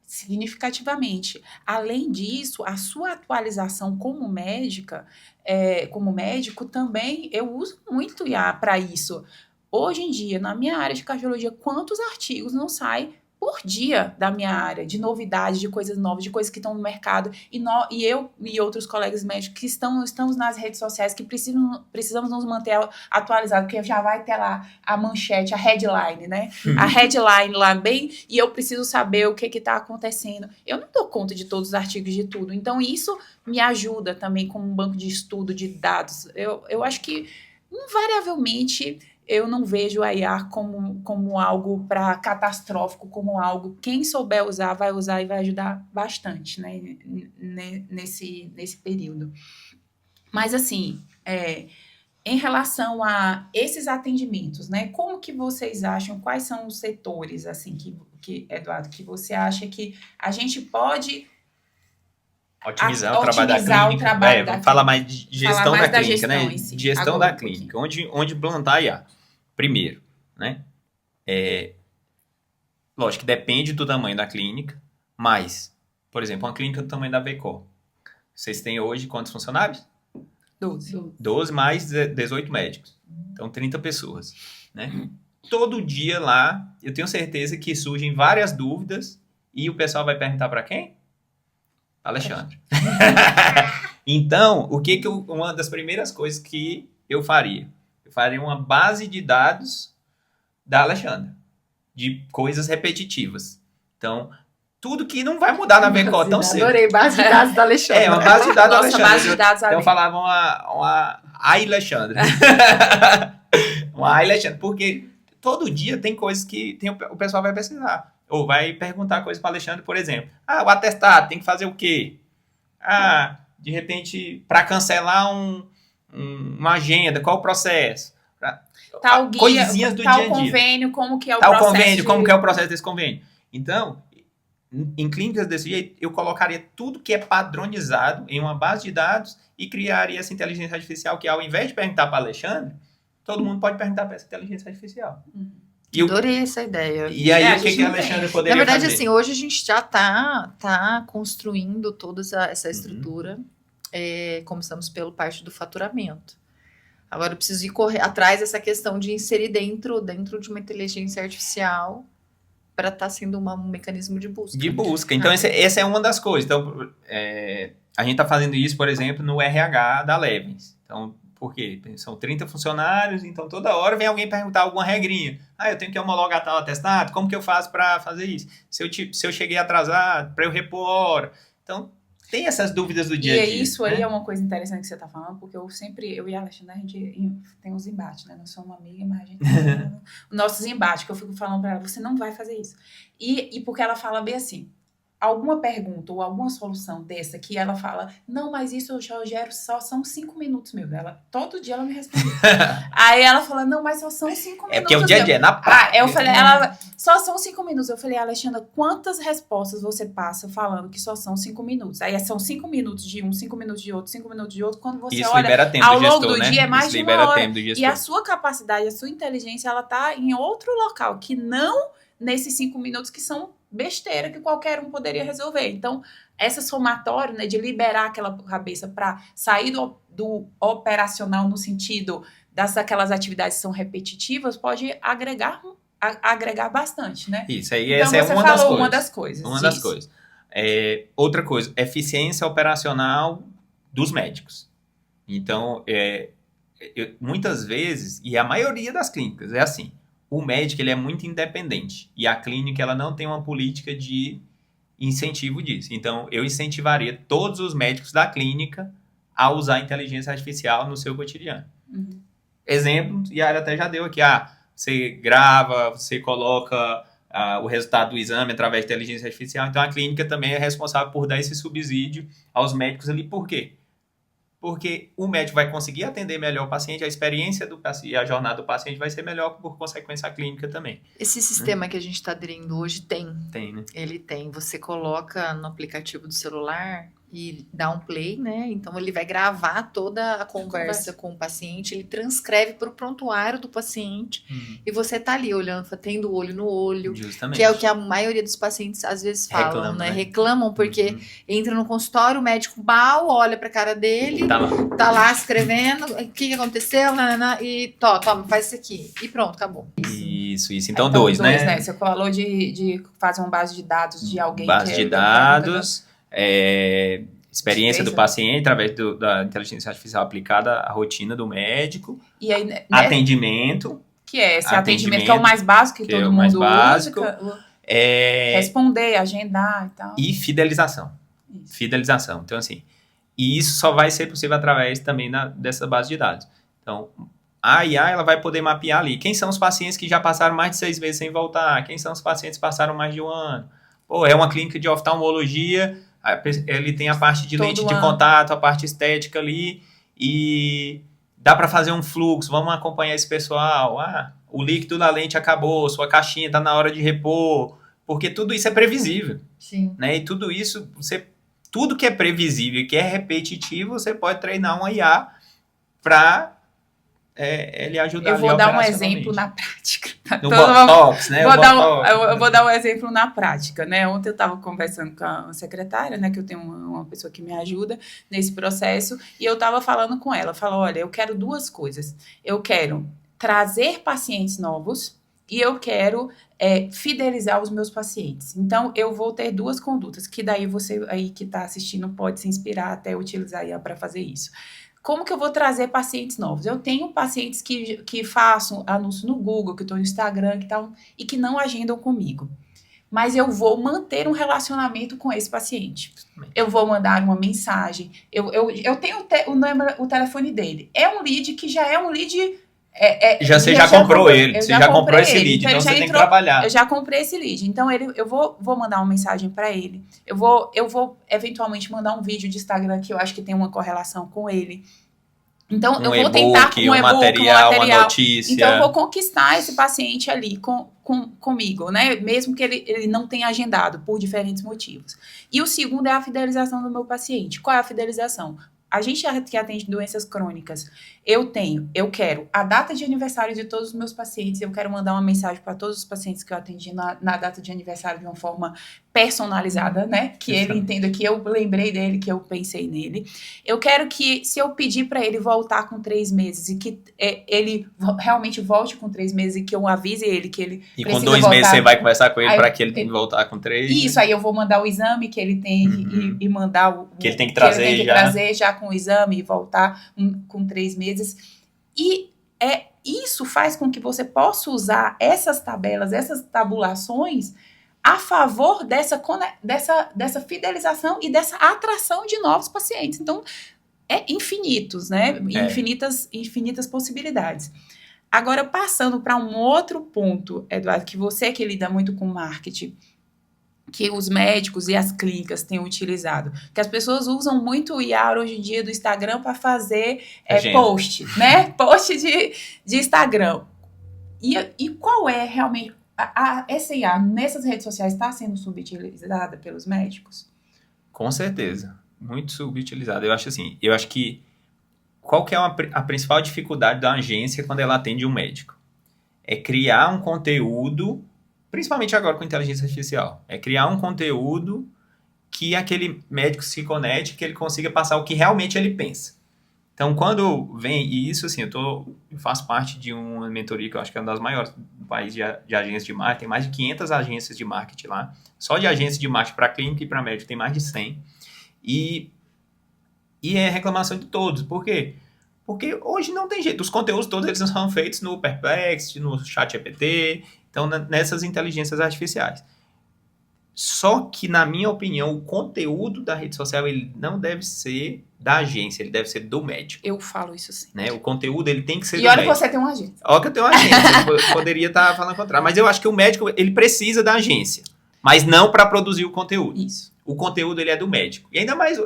A: significativamente. Além disso, a sua atualização como médica, como médico também, eu uso muito IA para isso. Hoje em dia, na minha área de cardiologia, quantos artigos não saem por dia da minha área, de novidades, de coisas novas, de coisas que estão no mercado, e eu e outros colegas médicos que estamos nas redes sociais, que precisamos nos manter atualizados, porque já vai ter lá a manchete, a headline, né? A headline lá bem, e eu preciso saber o que está acontecendo. Eu não dou conta de todos os artigos, de tudo. Então, isso me ajuda também como um banco de estudo de dados. Eu acho que, invariavelmente, eu não vejo a IA como algo para catastrófico, como algo, quem souber usar, vai usar e vai ajudar bastante, né, nesse período. Mas, assim, em relação a esses atendimentos, né, como que vocês acham, quais são os setores, assim, que Eduardo, que você acha que a gente pode
B: otimizar o trabalho da clínica. Vamos falar mais de gestão da clínica, né?
A: Si.
B: Gestão da clínica. Onde implantar IA? Primeiro, né? Lógico que depende do tamanho da clínica, mas, por exemplo, uma clínica do tamanho da VCO. Vocês têm hoje quantos funcionários? 12 mais 18 médicos. Então, 30 pessoas, né? Todo dia lá, eu tenho certeza que surgem várias dúvidas e o pessoal vai perguntar para quem? Alexandre. Então, uma das primeiras coisas que eu faria? Eu faria uma base de dados da Alexandra, de coisas repetitivas. Então, tudo que não vai mudar na VCO tão cedo.
C: Adorei, base de dados da Alexandra.
B: Uma base de dados da Alexandra.
A: Base de dados
B: então, eu falava uma Alexandra. Uma Alexandra, porque todo dia tem coisas que o pessoal vai precisar. Ou vai perguntar coisas para o Alexandre, por exemplo. O atestado tem que fazer o quê? De repente, para cancelar uma agenda, qual o processo?
A: Tal guia,
B: coisinhas do
A: tal
B: dia a dia.
A: Convênio, como que é o
B: tal
A: processo.
B: Convênio, como que é o processo desse convênio. Então, em clínicas desse jeito, eu colocaria tudo que é padronizado em uma base de dados e criaria essa inteligência artificial que, ao invés de perguntar para Alexandre, todo mundo pode perguntar para essa inteligência artificial.
C: Adorei essa ideia.
B: E aí, o que a Alexandre poderia fazer?
C: Na verdade, assim, hoje a gente já tá construindo toda essa estrutura. Começamos pelo parte do faturamento. Agora eu preciso ir correr atrás dessa questão de inserir dentro de uma inteligência artificial para estar sendo um mecanismo de busca.
B: De busca. Então, essa é uma das coisas. Então, a gente está fazendo isso, por exemplo, no RH da Levens. Então, por quê? São 30 funcionários, então toda hora vem alguém perguntar alguma regrinha. Eu tenho que homologar tal atestado? Como que eu faço para fazer isso? Se eu cheguei atrasado, para eu repor hora. Então, tem essas dúvidas do dia a dia.
A: E isso aí é uma coisa interessante que você está falando, porque eu e a Alexandre, a gente tem uns embates, né? Nós somos uma amiga, mas a gente tem nossos embates, que eu fico falando para ela, você não vai fazer isso. E porque ela fala bem assim, alguma pergunta ou alguma solução dessa que ela fala, não, mas isso, Rogério, só são 5 minutos, meu. Todo dia ela me responde. Aí ela fala, não, mas só são 5 minutos.
B: Porque é o dia a dia, na prática.
A: Eu falei, ela, só são 5 minutos. Eu falei, Alexandra, quantas respostas você passa falando que só são 5 minutos? Aí são 5 minutos de um, 5 minutos de outro, 5 minutos de outro. Quando você
B: isso
A: olha,
B: libera tempo
A: ao
B: do
A: longo
B: gestor,
A: do
B: né?
A: dia é mais
B: isso
A: de uma
B: libera
A: hora.
B: Tempo do gestor.
A: E a sua capacidade, a sua inteligência, ela tá em outro local, que não nesses 5 minutos que são besteira que qualquer um poderia resolver. Então, essa somatória, né, de liberar aquela cabeça para sair do operacional no sentido daquelas atividades que são repetitivas, pode agregar bastante, né?
B: Isso aí,
A: então,
B: essa é
A: uma das coisas.
B: Uma das coisas. Outra coisa, eficiência operacional dos médicos. Então, muitas vezes, e a maioria das clínicas é assim, o médico ele é muito independente e a clínica ela não tem uma política de incentivo disso. Então, eu incentivaria todos os médicos da clínica a usar a inteligência artificial no seu cotidiano. Exemplo, e a Yara até já deu aqui, você grava, você coloca o resultado do exame através de inteligência artificial, então a clínica também é responsável por dar esse subsídio aos médicos ali. Por quê? Porque o médico vai conseguir atender melhor o paciente, a experiência do paciente, a jornada do paciente vai ser melhor, por consequência, a clínica também.
C: Esse sistema que a gente está aderindo hoje tem.
B: Tem, né?
C: Ele tem. Você coloca no aplicativo do celular e dá um play, né? Então ele vai gravar toda a conversa com o paciente, ele transcreve para o prontuário do paciente e você tá ali olhando, tendo olho no olho,
B: Justamente.
C: que é o que a maioria dos pacientes às vezes falam,
B: Reclamam,
C: né?
B: né?
C: Reclamam porque entra no consultório, o médico mal olha pra cara dele, tá lá escrevendo, o que aconteceu, e toma, faz isso aqui. E pronto, acabou.
B: Isso. Então, dois, né?
A: Você falou de fazer uma base de dados de alguém
B: base de dados, experiência do paciente através da inteligência artificial aplicada à rotina do médico,
A: e aí, né,
B: atendimento,
A: que é esse atendimento que é o mais básico que todo mundo usa, responder, agendar e tal.
B: E fidelização.
A: Isso.
B: Fidelização. Então, assim, e isso só vai ser possível através também dessa base de dados. Então, a IA ela vai poder mapear ali quem são os pacientes que já passaram mais de 6 meses sem voltar, quem são os pacientes que passaram mais de 1 ano. Pô, é uma clínica de oftalmologia, ele tem a parte de lente de contato, a parte estética ali, e dá para fazer um fluxo, vamos acompanhar esse pessoal. O líquido da lente acabou, sua caixinha está na hora de repor, porque tudo isso é previsível.
C: Sim.
B: Né? E tudo isso, tudo que é previsível e que é repetitivo, você pode treinar uma IA para ele ajudar.
A: Eu vou dar um exemplo na prática.
B: No Botox, né?
A: Eu vou dar um exemplo na prática, né? Ontem eu estava conversando com a secretária, né? Que eu tenho uma pessoa que me ajuda nesse processo, e eu estava falando com ela. Falou, olha, eu quero 2 coisas. Eu quero trazer pacientes novos e eu quero fidelizar os meus pacientes. Então, eu vou ter 2 condutas, que daí você aí que está assistindo pode se inspirar até utilizar a IA para fazer isso. Como que eu vou trazer pacientes novos? Eu tenho pacientes que façam anúncio no Google, que estão no Instagram e que não agendam comigo. Mas eu vou manter um relacionamento com esse paciente. Eu vou mandar uma mensagem. Eu tenho o telefone dele. É um lead que já é um lead...
B: Você já comprou ele. Você já comprou esse lead, então você tem que trabalhar.
A: Eu já comprei esse lead. Então, eu vou mandar uma mensagem para ele. Eu vou, eventualmente, mandar um vídeo de Instagram que eu acho que tem uma correlação com ele. Então, eu vou tentar com um
B: material, uma notícia.
A: Então, eu vou conquistar esse paciente ali comigo, né? Mesmo que ele não tenha agendado, por diferentes motivos. E o segundo é a fidelização do meu paciente. Qual é a fidelização? A gente que atende doenças crônicas, eu quero a data de aniversário de todos os meus pacientes, eu quero mandar uma mensagem para todos os pacientes que eu atendi na data de aniversário de uma forma personalizada, né? Que ele entenda que eu lembrei dele, que eu pensei nele. Eu quero que, se eu pedir para ele voltar com 3 meses e que ele realmente volte com 3 meses e que eu avise ele que ele
B: precisa voltar. E com 2 meses você vai conversar com ele para que ele tenha que voltar com 3.
A: Isso, aí eu vou mandar o exame que ele tem e mandar o...
B: Que ele tem que trazer
A: já com o exame e voltar com 3 meses. E isso faz com que você possa usar essas tabelas, essas tabulações a favor dessa fidelização e dessa atração de novos pacientes. Então, infinitos, né? Infinitas possibilidades. Agora, passando para um outro ponto, Eduardo, que você que lida muito com marketing, que os médicos e as clínicas têm utilizado, que as pessoas usam muito o IA hoje em dia do Instagram para fazer post, né? Post de Instagram. E qual é realmente... Essa IA nessas redes sociais está sendo subutilizada pelos médicos?
B: Com certeza. Muito subutilizada. Eu acho que qual que é a principal dificuldade da agência quando ela atende um médico? É criar um conteúdo, principalmente agora com inteligência artificial, é criar um conteúdo que aquele médico se conecte, que ele consiga passar o que realmente ele pensa. Então, quando vem, e isso assim, eu faço parte de uma mentoria que eu acho que é uma das maiores do país de agências de marketing, tem mais de 500 agências de marketing lá, só de agências de marketing para clínica e para médico tem mais de 100, e é reclamação de todos. Por quê? Porque hoje não tem jeito, os conteúdos todos eles são feitos no Perplexity, no ChatGPT, então nessas inteligências artificiais. Só que, na minha opinião, o conteúdo da rede social ele não deve ser da agência, ele deve ser do médico.
A: Eu falo isso sim.
B: Né? O conteúdo ele tem que ser do
A: médico.
B: médico.
A: E olha que você tem uma agência.
B: Olha que eu tenho uma agência, eu poderia estar falando o contrário. Mas eu acho que o médico ele precisa da agência, mas não para produzir o conteúdo.
A: Isso.
B: O conteúdo ele é do médico. E ainda mais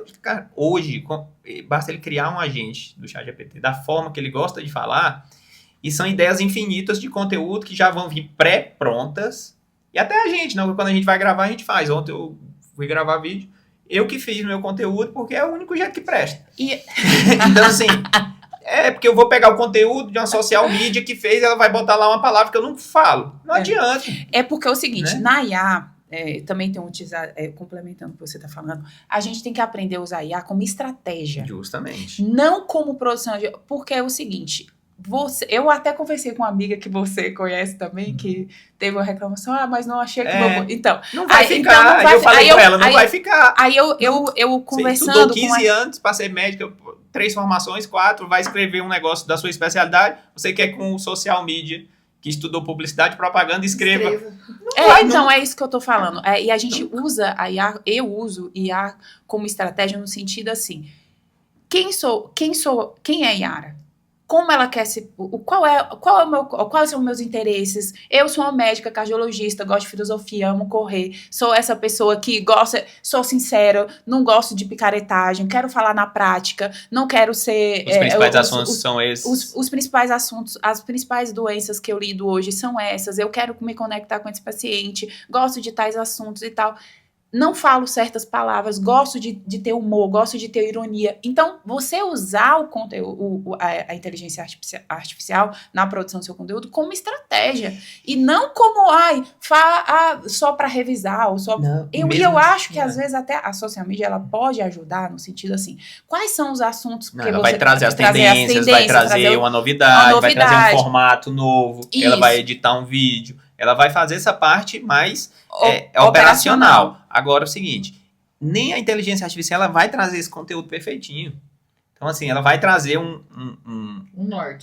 B: hoje, basta ele criar um agente do ChatGPT da forma que ele gosta de falar, e são ideias infinitas de conteúdo que já vão vir pré-prontas. E até a gente, não? Quando a gente vai gravar, a gente faz. Ontem eu fui gravar vídeo eu que fiz meu conteúdo porque é o único jeito que presta.
A: E
B: Então, assim, porque eu vou pegar o conteúdo de uma social media que fez, ela vai botar lá uma palavra que eu não falo. Não adianta.
A: é porque é o seguinte,
B: Né?
A: na IA, também tem um utilizar, complementando o que você está falando, a gente tem que aprender a usar IA como estratégia.
B: Justamente.
A: Não como produção de... Porque é o seguinte, eu até conversei com uma amiga que você conhece também, que teve uma reclamação, mas não achei que... Então,
B: Não vai
A: aí,
B: ficar.
A: então não vai
B: eu falei
A: aí
B: com ela, não
A: aí-
B: vai ficar.
A: aí eu
B: Você
A: conversando
B: estudou
A: com
B: 15 anos para ser médica, 3 formações, 4, vai escrever um negócio da sua especialidade, você quer com o social media, que estudou publicidade e propaganda, escreva.
A: Então é isso que eu tô falando. E a gente usa a IA, eu uso IA como estratégia no sentido assim, quem é Yara? Como ela quer se... Quais são meus interesses? Eu sou uma médica cardiologista, gosto de filosofia, amo correr, sou essa pessoa que gosta, sou sincera, não gosto de picaretagem, quero falar na prática, não quero ser...
B: Os principais assuntos são esses.
A: Os principais assuntos, as principais doenças que eu lido hoje são essas, eu quero me conectar com esse paciente, gosto de tais assuntos e tal. Não falo certas palavras, gosto de ter humor, gosto de ter ironia. Então, você usar o conteúdo, a inteligência artificial na produção do seu conteúdo como estratégia. E não como, só para revisar. Ou só...
B: Não,
A: eu acho que, às vezes, até a social media ela pode ajudar no sentido assim, quais são os assuntos que
B: Ela
A: você
B: vai trazer as
A: trazer
B: tendências, vai trazer uma novidade, vai trazer um formato novo, ela
A: Isso.
B: vai editar um vídeo, ela vai fazer essa parte mais operacional. Agora é o seguinte, nem a inteligência artificial ela vai trazer esse conteúdo perfeitinho. Então, assim, ela vai trazer um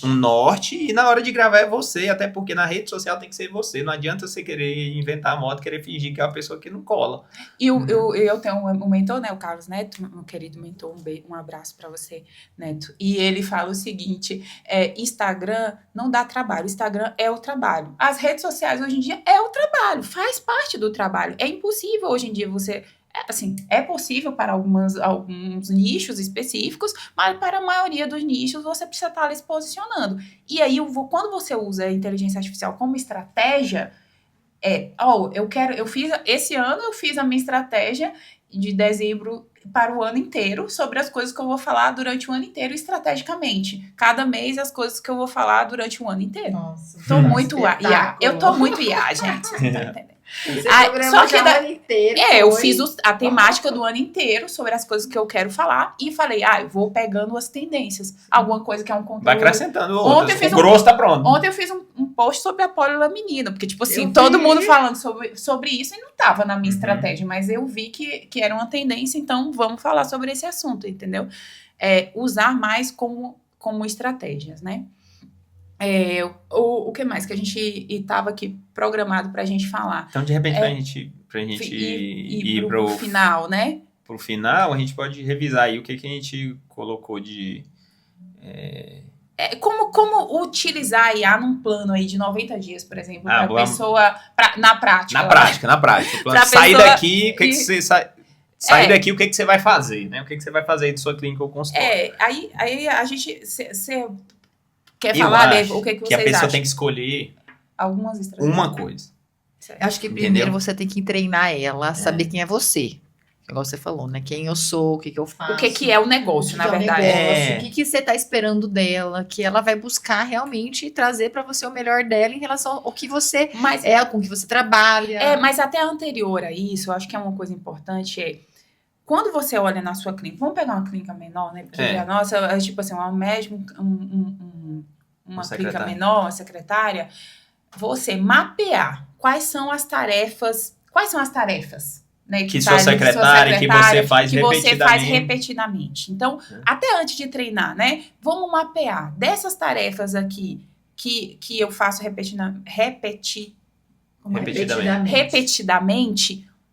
B: norte e na hora de gravar é você, até porque na rede social tem que ser você. Não adianta você querer inventar a moda, querer fingir que é uma pessoa que não cola.
A: E eu tenho um mentor, né, o Carlos Neto, meu querido mentor, um abraço para você, Neto. E ele fala o seguinte, Instagram não dá trabalho, Instagram é o trabalho. As redes sociais hoje em dia é o trabalho, faz parte do trabalho. É impossível hoje em dia você... Assim, é possível para alguns nichos específicos, mas para a maioria dos nichos você precisa estar ali se posicionando. E aí, quando você usa a inteligência artificial como estratégia, esse ano eu fiz a minha estratégia de dezembro para o ano inteiro, sobre as coisas que eu vou falar durante o ano inteiro, estrategicamente. Cada mês, as coisas que eu vou falar durante o ano inteiro.
C: Nossa,
A: tô muito IA. Eu tô muito IA, gente. Vocês não estão entendendo.
C: Só que o ano inteiro.
A: Eu fiz a temática do ano inteiro sobre as coisas que eu quero falar e falei, eu vou pegando as tendências. Alguma coisa que é um conteúdo.
B: Vai acrescentando outras. O grosso tá pronto.
A: Ontem eu fiz um post sobre a polilaminina, porque, tipo assim, todo mundo falando sobre isso e não tava na minha estratégia, mas eu vi que era uma tendência, então vamos falar sobre esse assunto, entendeu? Usar mais como estratégias, né? O que mais que a gente estava aqui programado pra gente falar?
B: Então, de repente, pra gente ir
A: pro final, né?
B: Pro final, a gente pode revisar aí o que a gente colocou de...
A: Como utilizar a IA num plano aí de 90 dias, por exemplo, para a pessoa... na prática.
B: Na prática. Sair daqui, o que você... Sair daqui, o que você vai fazer, né? O que você vai fazer aí de sua clínica ou consultório.
A: Aí a gente... Quer falar, Dave? O que vocês acham?
B: Que a pessoa tem que escolher
A: algumas estratégias.
B: Uma coisa.
C: Eu acho que primeiro você tem que treinar ela, saber quem é você. Igual você falou, né? Quem eu sou, o que eu faço.
A: O que é o negócio, na verdade.
C: O que você tá esperando dela, que ela vai buscar realmente trazer para você o melhor dela em relação ao que você com que você trabalha.
A: Mas até anterior a isso, eu acho que é uma coisa importante, quando você olha na sua clínica, vamos pegar uma clínica menor, né? Porque a nossa é tipo assim, uma médica, uma clínica menor, uma secretária, você mapear quais são as tarefas, né,
B: que sua secretária, que você faz
A: repetidamente. Então, até antes de treinar, né, vamos mapear dessas tarefas aqui que eu faço repetidamente,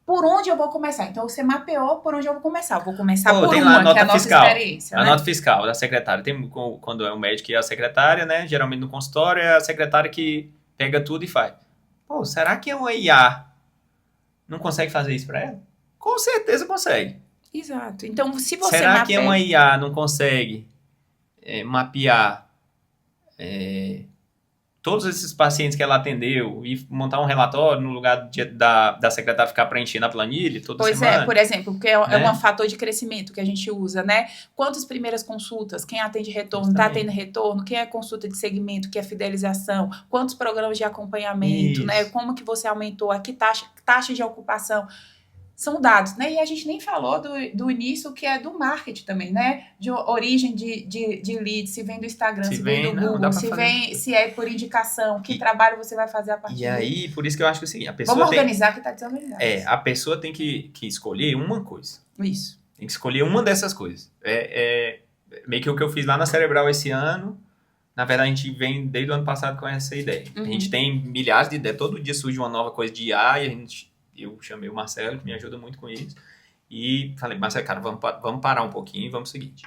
A: por onde eu vou começar? Então, você mapeou por onde eu vou começar. Eu vou começar por uma, que é a nossa experiência.
B: A nota fiscal da secretária. Quando é um médico e a secretária, né? Geralmente no consultório é a secretária que pega tudo e faz. Será que uma IA não consegue fazer isso para ela? Com certeza consegue.
A: Exato. Então, se você
B: Será que uma IA não consegue mapear todos esses pacientes que ela atendeu e montar um relatório no lugar da secretária ficar preenchendo a planilha toda semana.
A: Pois é, por exemplo, porque é
B: né?
A: um fator de crescimento que a gente usa, né? Quantas primeiras consultas, quem atende retorno, está
B: Justamente.
A: atendendo retorno, quem é consulta de segmento, que é fidelização, quantos programas de acompanhamento,
B: Isso.
A: né? Como que você aumentou, a que taxa de ocupação. São dados, né? E a gente nem falou do início, que é do marketing também, né? De origem de lead, se vem do Instagram, se vem do
B: não, dá
A: Google,
B: pra fazer.
A: se é por indicação, que trabalho você vai fazer a partir
B: E aí, por isso que eu acho que assim, a
A: Vamos
B: pessoa
A: organizar que tá desorganizado.
B: a pessoa tem que escolher uma coisa.
A: Isso.
B: Tem que escolher uma dessas coisas. Meio que o que eu fiz lá na Cerebral esse ano. Na verdade, a gente vem desde o ano passado com essa ideia.
A: Uhum.
B: A gente tem milhares de ideias. Todo dia surge uma nova coisa de IA e eu chamei o Marcelo, que me ajuda muito com isso. E falei, Marcelo, cara, vamos parar um pouquinho e vamos o seguinte.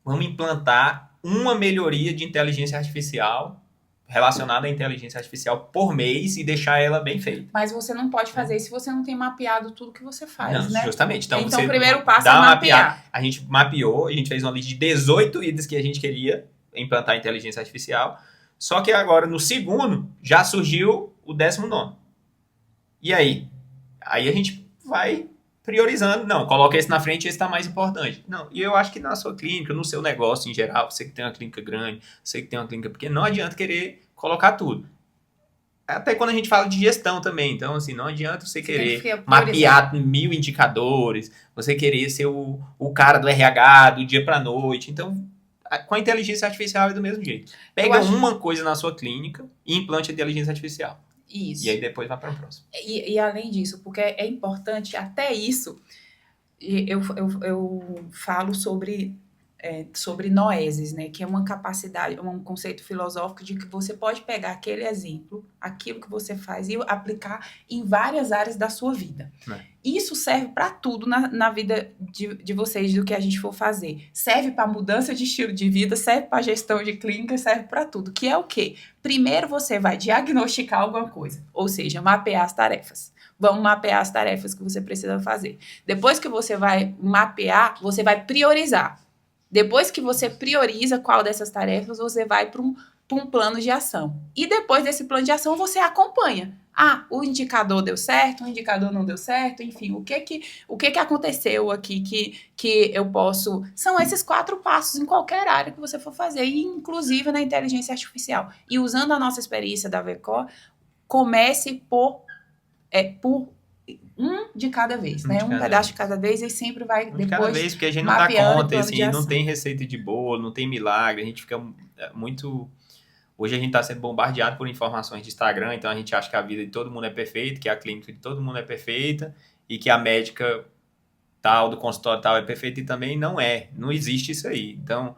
B: Vamos implantar uma melhoria de inteligência artificial relacionada à inteligência artificial por mês e deixar ela bem feita.
A: Mas você não pode fazer isso se você não tem mapeado tudo que você faz,
B: Não,
A: né?
B: justamente. Então
A: o
B: você
A: primeiro passo
B: dá
A: é
B: uma
A: mapear.
B: A gente mapeou, a gente fez uma lista de 18 itens que a gente queria implantar inteligência artificial. Só que agora, no segundo, já surgiu o 19º. E aí? Aí a gente vai priorizando. Não, coloca esse na frente, esse está mais importante. Não, e eu acho que na sua clínica, no seu negócio em geral, você que tem uma clínica grande, você que tem uma clínica pequena, não adianta querer colocar tudo. Até quando a gente fala de gestão também. Então, assim, não adianta você querer mapear 1000 indicadores, você querer ser o cara do RH do dia para noite. Então, com a inteligência artificial é do mesmo jeito. Pega uma coisa na sua clínica e implante a inteligência artificial.
A: Isso.
B: E aí depois vai para o próximo.
A: E além disso, porque é importante, até isso, eu falo sobre noeses, né? Que é uma capacidade, um conceito filosófico de que você pode pegar aquele exemplo, aquilo que você faz, e aplicar em várias áreas da sua vida. Isso serve para tudo na vida de vocês, do que a gente for fazer. Serve para mudança de estilo de vida, serve para gestão de clínica, serve para tudo. Que é o quê? Primeiro você vai diagnosticar alguma coisa, ou seja, mapear as tarefas. Vamos mapear as tarefas que você precisa fazer. Depois que você vai mapear, você vai priorizar. Depois que você prioriza qual dessas tarefas, você vai para um plano de ação. E depois desse plano de ação, você acompanha. Ah, o indicador deu certo, o indicador não deu certo, enfim, o que aconteceu aqui que eu posso... São esses 4 passos em qualquer área que você for fazer, inclusive na inteligência artificial. E usando a nossa experiência da VECO, comece por um de cada vez, né? Um pedaço de cada vez e sempre vai depois
B: de cada vez, porque a gente não dá conta, assim, não tem receita de bolo, não tem milagre, a gente fica muito... Hoje a gente está sendo bombardeado por informações de Instagram, então a gente acha que a vida de todo mundo é perfeita, que a clínica de todo mundo é perfeita e que a médica tal, do consultório tal é perfeita, e também não é. Não existe isso aí. Então,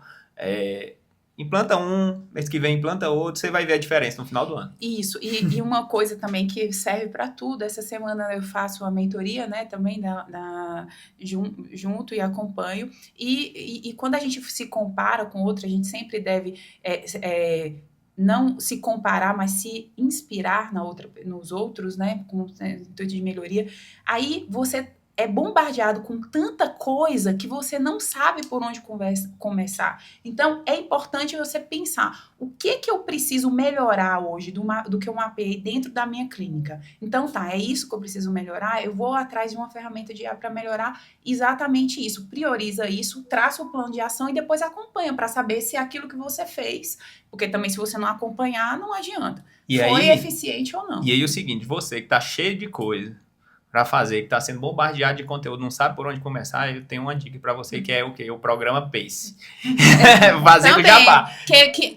B: implanta um, mês que vem implanta outro, você vai ver a diferença no final do ano.
A: Isso, e uma coisa também que serve para tudo, essa semana eu faço uma mentoria, né, também junto e acompanho, e quando a gente se compara com outra, a gente sempre deve não se comparar, mas se inspirar nos outros, né, com o intuito de melhoria. Aí você é bombardeado com tanta coisa que você não sabe por onde começar. Então, é importante você pensar o que eu preciso melhorar hoje do que eu mapeei dentro da minha clínica. Então, é isso que eu preciso melhorar? Eu vou atrás de uma ferramenta de IA para melhorar exatamente isso. Prioriza isso, traça o plano de ação e depois acompanha para saber se é aquilo que você fez, porque também se você não acompanhar, não adianta. Foi eficiente ou não.
B: E aí o seguinte, você que está cheio de coisa para fazer, que está sendo bombardeado de conteúdo, não sabe por onde começar, eu tenho uma dica para você, que é o quê? O programa PACE. Fazer com o jabá.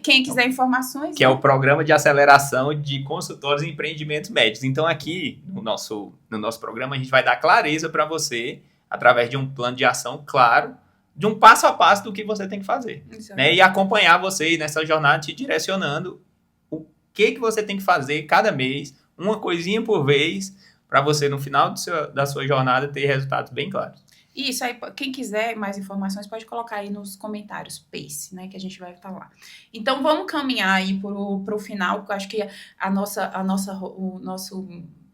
A: Quem quiser informações...
B: Que é o programa de aceleração de consultórios e empreendimentos médicos. Então, aqui, no nosso programa, a gente vai dar clareza para você, através de um plano de ação claro, de um passo a passo do que você tem que fazer. Né? E acompanhar você nessa jornada, te direcionando o que você tem que fazer cada mês, uma coisinha por vez, para você, no final da sua jornada, ter resultados bem claros.
A: Isso, aí quem quiser mais informações pode colocar aí nos comentários PACE, né, que a gente vai estar lá. Então, vamos caminhar aí pro final, porque eu acho que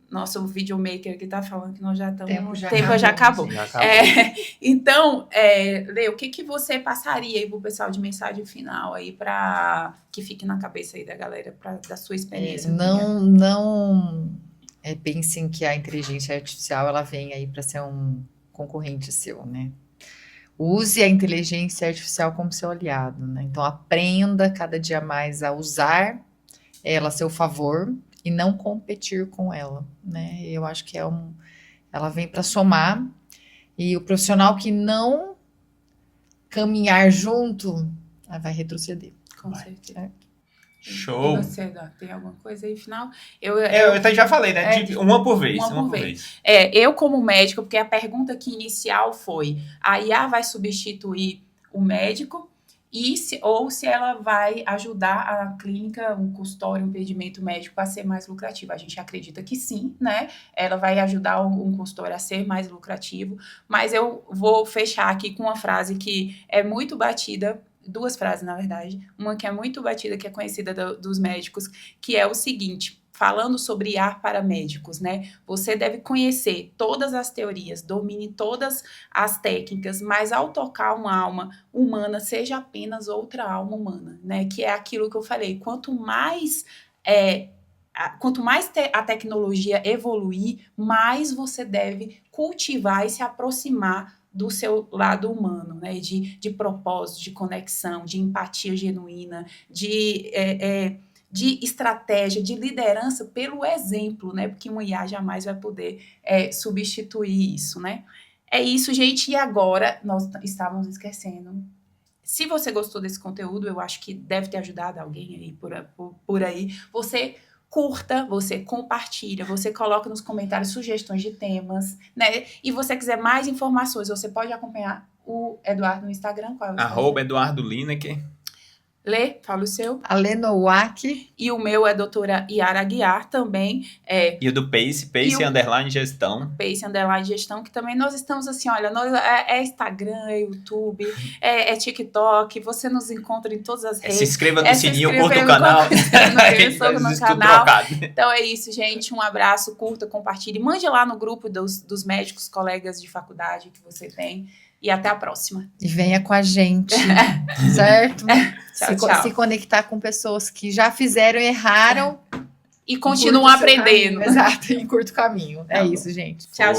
A: Nosso videomaker que tá falando que nós já estamos...
C: Tempo já
A: Tempo já acabou.
B: Já acabou.
A: Então, Lê, o que você passaria aí pro pessoal de mensagem final aí para que fique na cabeça aí da galera, da sua experiência?
C: Não pensem que a inteligência artificial ela vem aí para ser um concorrente seu, né? Use a inteligência artificial como seu aliado, né? Então aprenda cada dia mais a usar ela a seu favor e não competir com ela, né? Eu acho que ela vem para somar, e o profissional que não caminhar junto vai retroceder.
A: Com certeza.
B: Show.
A: E você, Eduardo, tem alguma coisa aí final? Eu
B: até já falei, né? Uma por vez.
A: Uma por vez. Eu como médico, porque a pergunta aqui inicial foi: a IA vai substituir o médico? Ou se ela vai ajudar a clínica, um consultório, um atendimento médico a ser mais lucrativo. A gente acredita que sim, né? Ela vai ajudar um consultório a ser mais lucrativo. Mas eu vou fechar aqui com uma frase que é muito batida, duas frases, na verdade. Uma que é muito batida, que é conhecida dos médicos, que é o seguinte: falando sobre IA para médicos, né? Você deve conhecer todas as teorias, domine todas as técnicas, mas ao tocar uma alma humana, seja apenas outra alma humana, né? Que é aquilo que eu falei. Quanto mais a tecnologia evoluir, mais você deve cultivar e se aproximar do seu lado humano, né? De propósito, de conexão, de empatia genuína, de estratégia, de liderança pelo exemplo, né? Porque um IA jamais vai poder substituir isso, né? É isso, gente. E agora, nós estávamos esquecendo. Se você gostou desse conteúdo, eu acho que deve ter ajudado alguém aí por aí. Você curta, você compartilha, você coloca nos comentários sugestões de temas, né? E você quiser mais informações, você pode acompanhar o Eduardo no Instagram. Qual é o Instagram?
B: @Eduardo Lineker.
A: Lê, fala o seu.
C: A Lenowak.
A: E o meu é doutora Yara Aguiar, também.
B: E o do Pace _ Gestão.
A: Pace _ Gestão, que também nós estamos assim, olha, Instagram, é YouTube, é TikTok, você nos encontra em todas as redes.
B: Se inscreva no sininho, curta o canal.
A: No canal. Então é isso, gente. Um abraço, curta, compartilhe. Mande lá no grupo dos médicos, colegas de faculdade que você tem. E até a próxima.
C: E venha com a gente, certo?
A: Tchau.
C: Se conectar com pessoas que já fizeram, erraram.
A: E continuam aprendendo.
C: Exato, em curto caminho. É isso, gente.
A: Tchau.